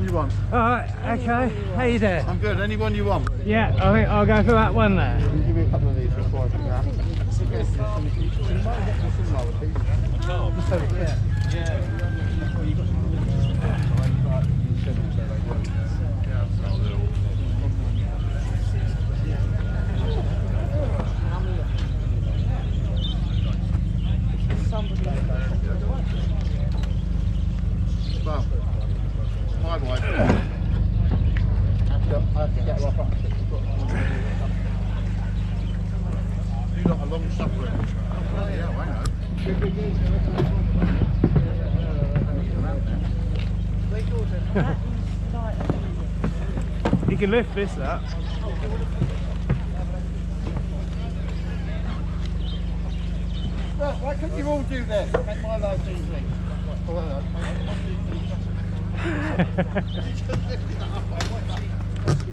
you want? Alright, okay. How you doing? I'm good. Any one you want? Yeah, I think I'll go for that one there. Give me a couple of these before I think that. Well, my wife. I have to get her off. You got a long suffering. Oh yeah, I know. You can lift this up. Look, why couldn't you all do this? Make my life easy.